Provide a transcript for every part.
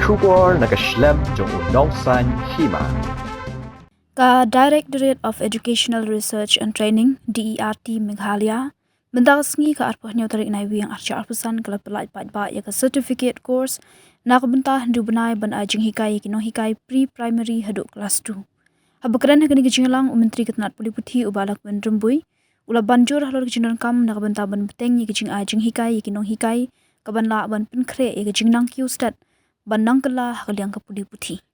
Shubor nakaslem jong unongsan Hima. Ka Directorate of Educational Research and Training DERT Meghalaya mendagasngi ka arpohnya tarik nai wiang archa arpusan kala pelai pat ba ya ka certificate course na kabenta handu benai ban ajing hikai kino hikai pre-primary haduk class 2 habakran hakani ke jinglang menteri ketnat puli puthi Lahkmen rembui ula banjur halor ke jinglan kam na kabenta ban beteng ye ke jing ajing hikai kino hikai kaban la ban pinkre ye ke jingnang kiu stat ban nang kala hakaliang ka puli puthi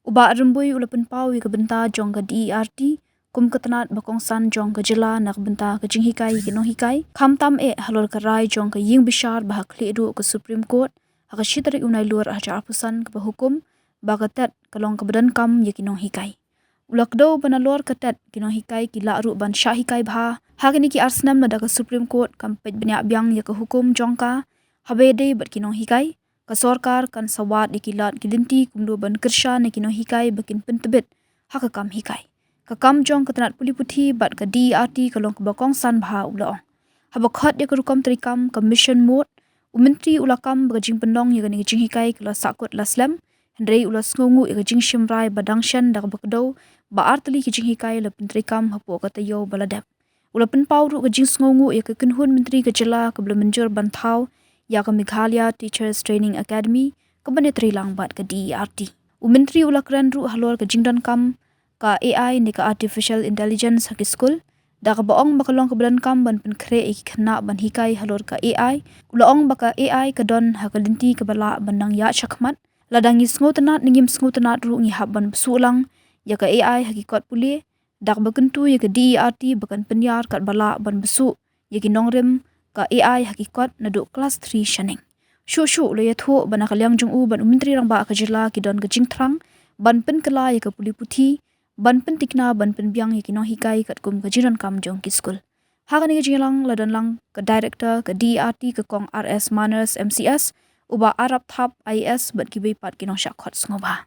Uba rembui ulapan pau ke benta jong ke DERT kum ketenat bakong san jong ke jela nak benta ke jing hikai kino hikai kham tam halor ke rai jong ke ying bishar bah kli edu ke Supreme Court haka shitari unai luar aja apusan ke hukum bagatet kalong ke badan kam ye kino hikai ulakdo bana luar ketet kino hikai ki la ru ban sha hikai bha hakini ki arsnam na ke Supreme Court kam pej benya byang ye ke hukum jongka habede bat kino hikai ka sorkar kan sawat dikilat gilinti kumdo ban kersha ne kino hikai bakin pentebet haka kam hikai ka kam jong ketenat puli puthi bat ka DRT kalong ke bakong san bha ula habakhat ye kerukam trikam commission mode umentri ulakam bagajing pendong ye gani jing hikai kala sakut laslam hendrei ula sngongu ye jing shimrai badangshan dak bakdo ba artli ki jing hikai la pentrikam hapo kata yo baladap ula penpau ru ke jing sngongu ye ke kenhun menteri ke jela ke belum menjur banthau ya ke Meghalaya Teachers Training Academy ke benetri langbat ke DERT. Menteri ulakran ru halor ke jingdan kam ka AI ni ka Artificial Intelligence haki Skul da ka baong bakalong ke badan kam ban penkre Khynnah ban hikai halor ka AI ulaong baka AI ke don hakalinti ke bala bandang ya chakmat ladang isngo tenat ningim sngo tenat ru ngi hab ban Bsuh lang ya ka AI haki kot puli dak bakentu ya ke DERT bakan penyar kat bala ban Bsuh ya ki nongrem ka AI hakikat naduk kelas 3 shaning. Shu le yathu bana kalyang jung u ban menteri rang ba ka jila ki don ka jingthrang ban pen kala ya ka puli puthi ban pen tikna ban pen byang ya ki no hikai kat kum ka jiran kam jong ki Skul. Hagani ka jinglang ladan lang ka director ka DRT ka kong RS Manners MCS uba Arab Thap IS bat ki be pat ki no shakhot sngoba.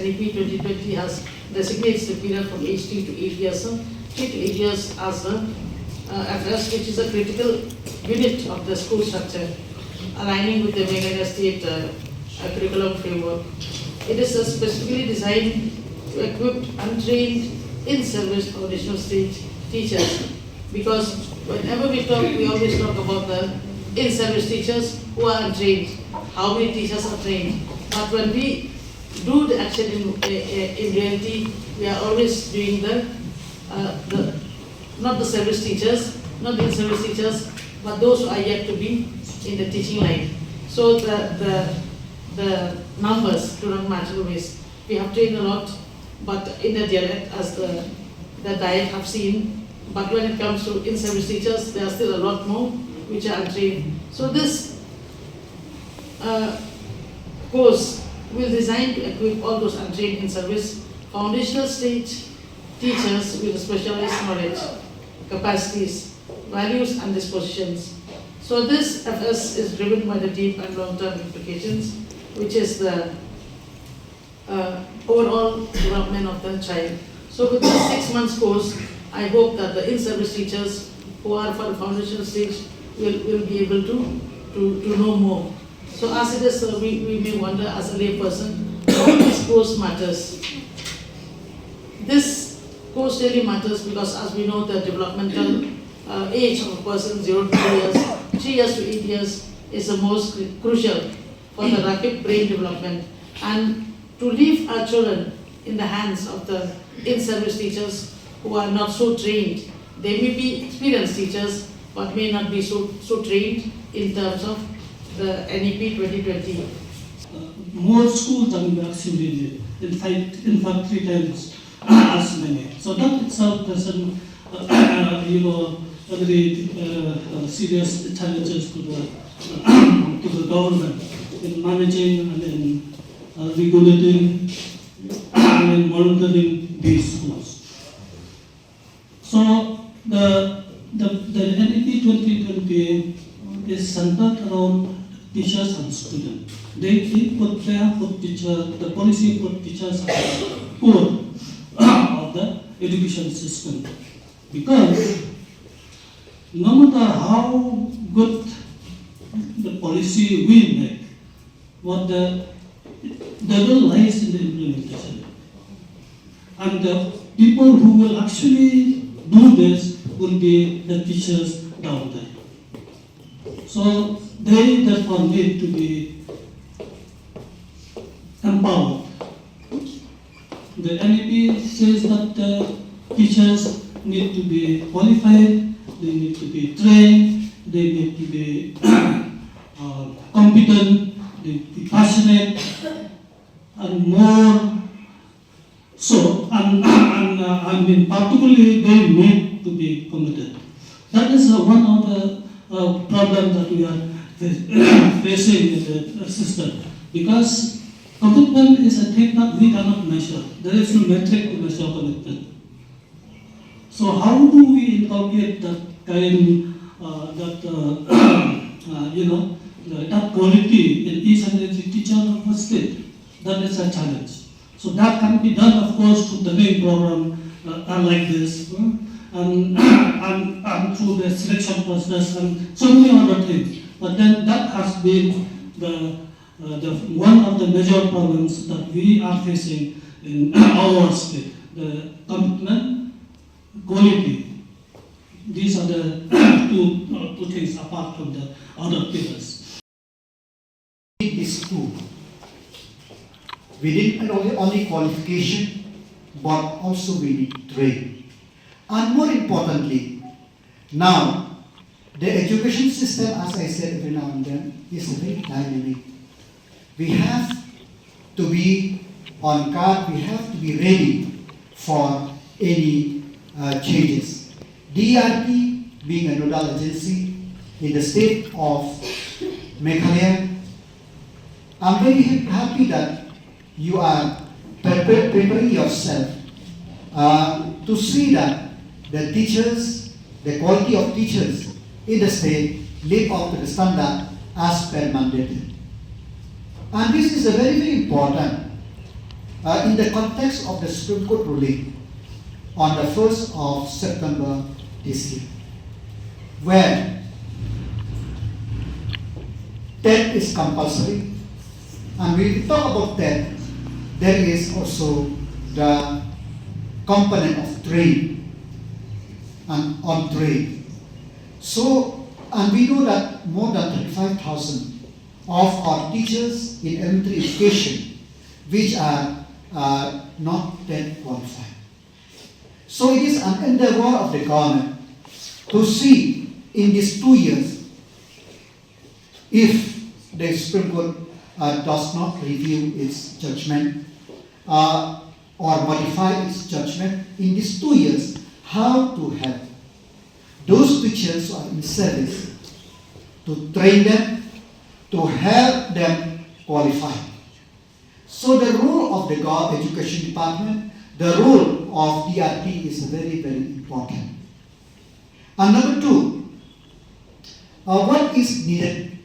NEP 2020 has designates the period from age 3 to 8 years, 3 to 8 years as the FS, which is a critical unit of the school structure, aligning with the Meghalaya State curriculum framework. It is specifically designed to equip untrained in-service foundational stage teachers, because whenever we talk, we always talk about the in-service teachers who are untrained, how many teachers are trained. But when we do the action in reality, we are always doing not the service teachers, not the in-service teachers, but those who are yet to be in the teaching line. So the numbers do not matter always. We have trained a lot, but in the dialect, as the diet have seen, but when it comes to in-service teachers, there are still a lot more which are untrained. So this course will design to equip all those untrained in-service foundational stage teachers with specialized knowledge, capacities, values and dispositions. So this FS is driven by the deep and long-term implications, which is the overall development of the child. So with this 6 months course, I hope that the in-service teachers who are for the foundational stage will be able to know more. So as it is, we may wonder as a lay person, how this course matters. This course really matters because, as we know, the developmental age of a person, 0 to 2 years, 3 years to 8 years, is the most crucial for the rapid brain development. And to leave our children in the hands of the in-service teachers who are not so trained, they may be experienced teachers, but may not be so trained in terms of the NEP 2020. More schools than vaccinated, in fact 3 times as many. So that itself doesn't, very serious challenges to the government in managing and in regulating and in monitoring these schools. So the the NEP 2020 is centered around teachers and students. They have put teachers, the policy put teachers at the core of the education system. Because no matter how good the policy we make, what the devil lies in the implementation. And the people who will actually do this will be the teachers down there. So they therefore need to be empowered. The NEP says that teachers need to be qualified, they need to be trained, they need to be competent, they need to be passionate, and more so, and particularly they need to be committed. That is one of the problems that we are facing in the system, because commitment is a thing that we cannot measure. There is no metric to measure commitment. So how do we inculcate that kind, that quality in each and every teacher of the state? That is a challenge. So that can be done, of course, through the main program like this, and through the selection process and so many other things. But then that has been the one of the major problems that we are facing in our state: the commitment, quality. These are the two things apart from the other pillars. It is true. We need not only qualification, but also we need training. And more importantly, now the education system, as I said every now and then, is very dynamic. We have to be on guard, we have to be ready for any changes. DRT, being a nodal agency in the state of Meghalaya, I'm very happy that you are preparing yourself to see that the teachers, the quality of teachers in the state live up to the standard as per mandated. And this is a very, very important in the context of the Supreme Court ruling on the 1st of September this year, where TET is compulsory. And when we talk about TET, there is also the component of trade and on trade. So, and we know that more than 35,000 of our teachers in elementary education, which are not TET qualified. So it is an endeavor of the government to see in these 2 years if the Supreme Court does not review its judgment or modify its judgment in these 2 years, how to help those teachers who are in service, to train them, to help them qualify. So the role of the Education Department, the role of DRT is very, very important. And number 2, what is needed?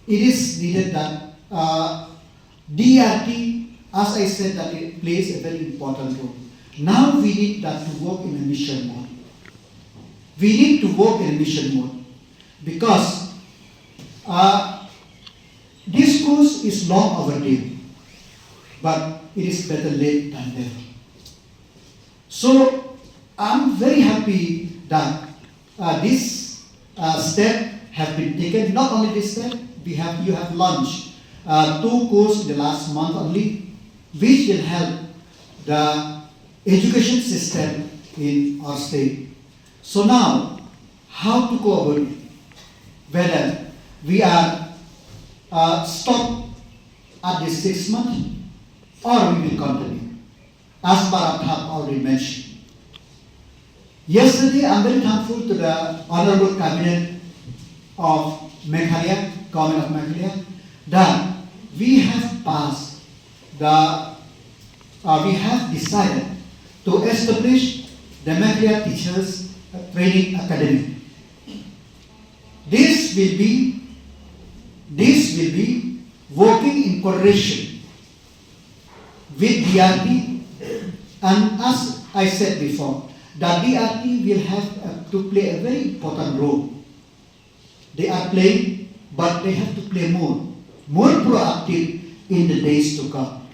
It is needed that DRT, as I said, that it plays a very important role. Now we need that to work in a mission mode. We need to work in a mission mode because this course is long overdue, but it is better late than never. So I'm very happy that this step has been taken. Not only this step, you have launched 2 courses in the last month only, which will help the education system in our state. So now, how to go about it? Whether we are stopped at this 6 months or we will continue, as Bharat have already mentioned. Yesterday, I'm very thankful to the Honorable Cabinet of Meghalaya, Government of Meghalaya, that we have passed we have decided to establish the Meghalaya Teachers training academy. This will be working in coordination with DRT, and as I said before, the DRT will have to play a very important role. They are playing, but they have to play more proactive in the days to come.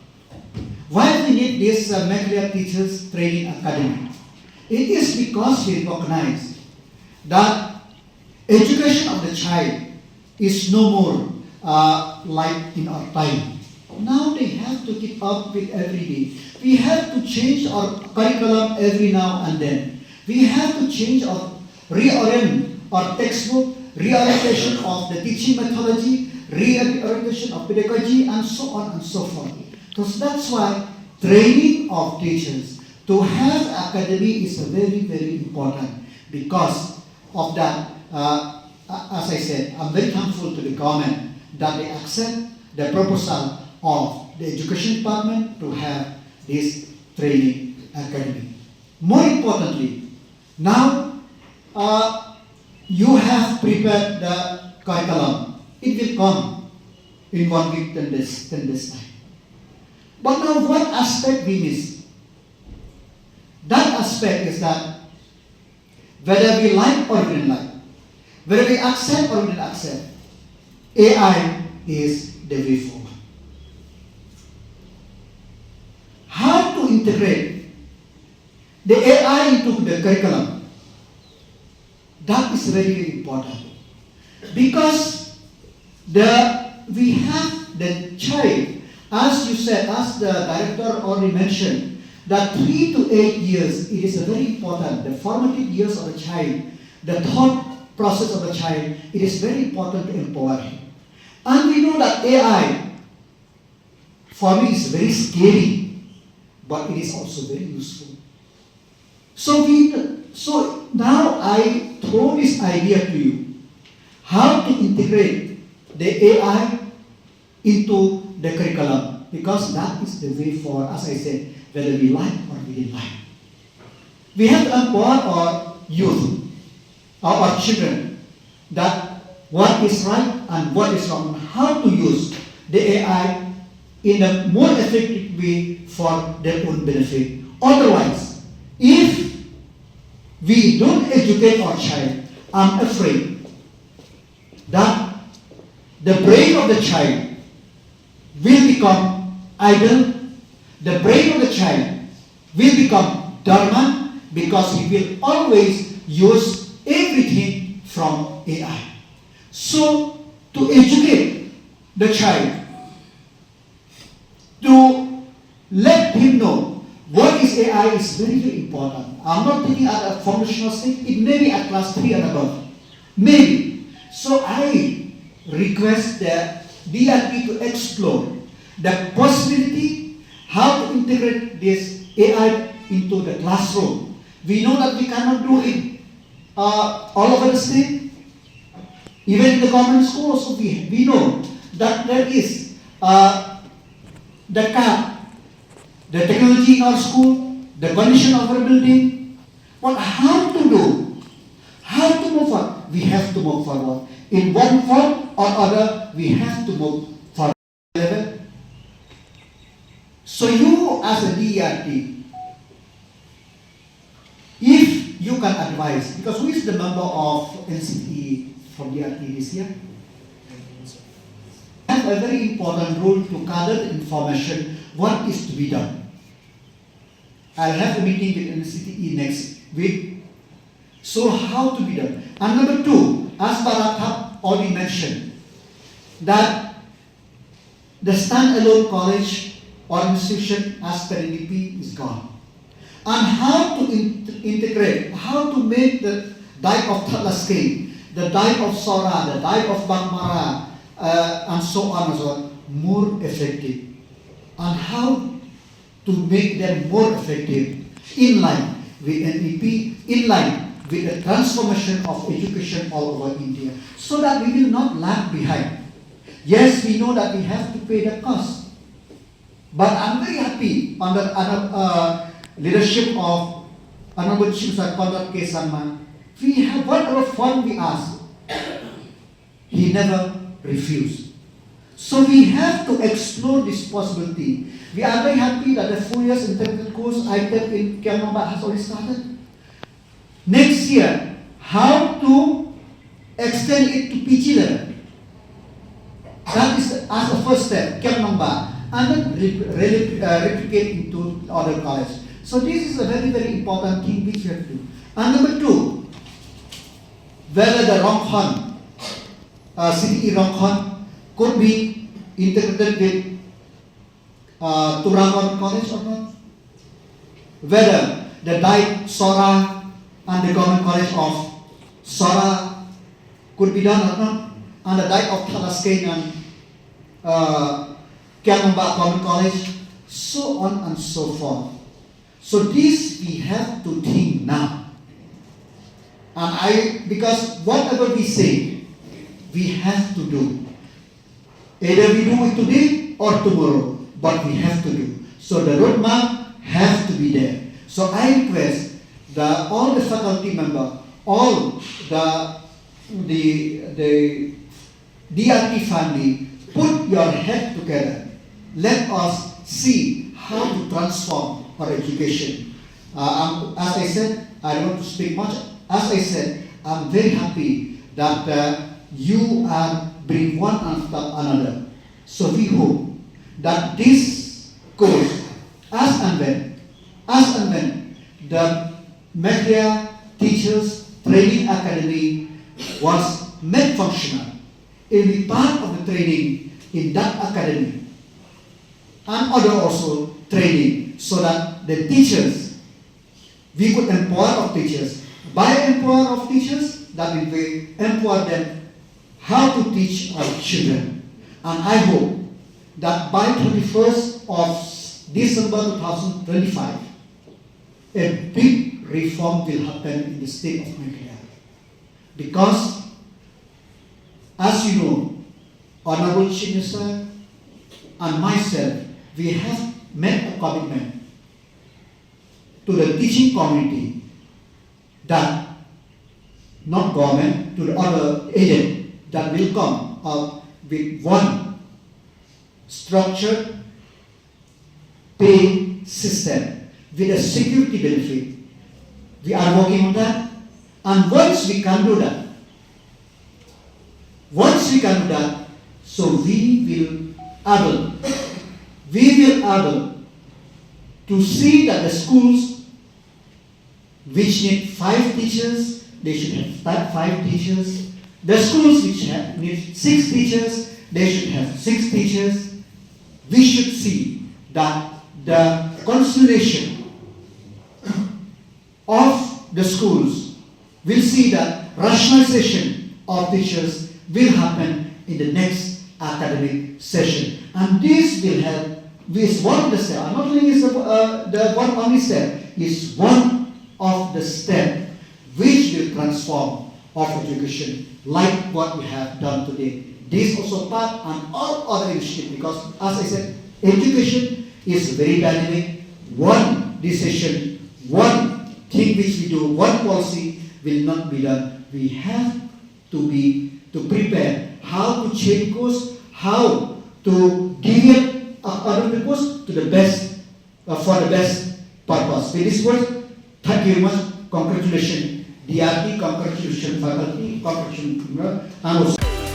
Why we need this Meghalaya Teachers Training Academy? It is because we recognize that education of the child is no more like in our time. Now they have to keep up with every day. We have to change our curriculum every now and then. We have to change or reorient our textbook, reorientation of the teaching methodology, reorientation of pedagogy, and so on and so forth. So that's why training of teachers to have academy is very, very important. Because of that, as I said, I'm very thankful to the government that they accept the proposal of the education department to have this training academy. More importantly, now you have prepared the curriculum. It will come in 1 week, 10 days time. But now what aspect we miss? That aspect is that whether we like or we don't like, whether we accept or we don't accept, AI is the way forward. How to integrate the AI into the curriculum, that is very, very important. Because we have the child, as you said, as the director already mentioned, that 3 to 8 years, it is very important. The formative years of the child, the thought process of the child, it is very important to empower him. And we know that AI, for me, is very scary, but it is also very useful. So now I throw this idea to you, how to integrate the AI into the curriculum, because that is the way forward, as I said, whether we like or we didn't like. We have to empower our youth, our children, that what is right and what is wrong, how to use the AI in a more effective way for their own benefit. Otherwise, if we don't educate our child, I'm afraid that the brain of the child will become idle, the brain of the child will become dormant, because he will always use everything from AI. So, to educate the child, to let him know what is AI is very, very important. I'm not thinking at a foundational stage, it may be at class 3 and above. Maybe. So I request the DRT to explore the possibility how to integrate this AI into the classroom. We know that we cannot do it all over the state. Even in the government school also, we know that there is the cap, the technology in our school, the condition of our building. But how to do? How to move forward? We have to move forward. In one form or other, we have to move forward. So you as a DRT, if you can advise, because who is the member of NCE from DRT this year? Have a very important role to gather the information, what is to be done. I'll have a meeting with NCTE next week. So how to be done? And number 2, as Barathap already mentioned, that the standalone college or institution as per NDP is gone. And how to integrate, how to make the diet of Lahkmen, the diet of Sora, the diet of Bangmara, and so on and so on, more effective. And how to make them more effective in line with NDP, in line with the transformation of education all over India, so that we will not lag behind. Yes, we know that we have to pay the cost, but I'm very happy under leadership of Honorable Chief Secretary K. Sanman We have whatever fund we ask. He never refused. So we have to explore this possibility. We are very happy that the 4 years integrated course item in Khynnah has already started. Next year, how to extend it to PG level. That is as the first step, Khynnah, and then replicate into other colleges. So this is a very, very important thing which we have to do. And number two, whether the Lahkmen, CTE Lahkmen could be integrated with Turang College or not? Whether the Diet Sora and the Government College of Sora could be done or not? And the Diet of Lahkmen and Khynnah Government College, so on and so forth. So this we have to think now. And because whatever we say, we have to do. Either we do it today or tomorrow, but we have to do. So the roadmap has to be there. So I request all the faculty member, all the DRT family, put your head together. Let us see how to transform our education. As I said, I don't want to speak much. As I said, I'm very happy that you are bring one after another. So we hope that this course, as and when the Media Teachers Training Academy was made functional, it will be part of the training in that academy and other also training, so that the teachers, we could empower our teachers. By empower of teachers, that will be empower them how to teach our children. And I hope that by 31st of December 2025, a big reform will happen in the state of Meghalaya. Because, as you know, Honorable Chief Minister and myself, we have made a commitment to the teaching community that not government, to the other agent that will come up with one structured pay system with a security benefit. We are working on that, and once we can do that, so we will able to see that the schools which need 5 teachers, they should have 5 teachers. The schools which need 6 teachers, they should have 6 teachers. We should see that the consolidation of the schools will see that rationalization of teachers will happen in the next academic session. And this will help with one of the steps. I'm not saying it's the one only step, is one of the steps which will transform of education, like what we have done today. This also part and all other initiatives, because as I said, education is very dynamic. One decision, one thing which we do, one policy will not be done. We have to prepare how to change course, how to deviate out of the course to the best, for the best purpose. With this word, thank you very much. Congratulations, DRT, congratulations, faculty, congratulations, and also.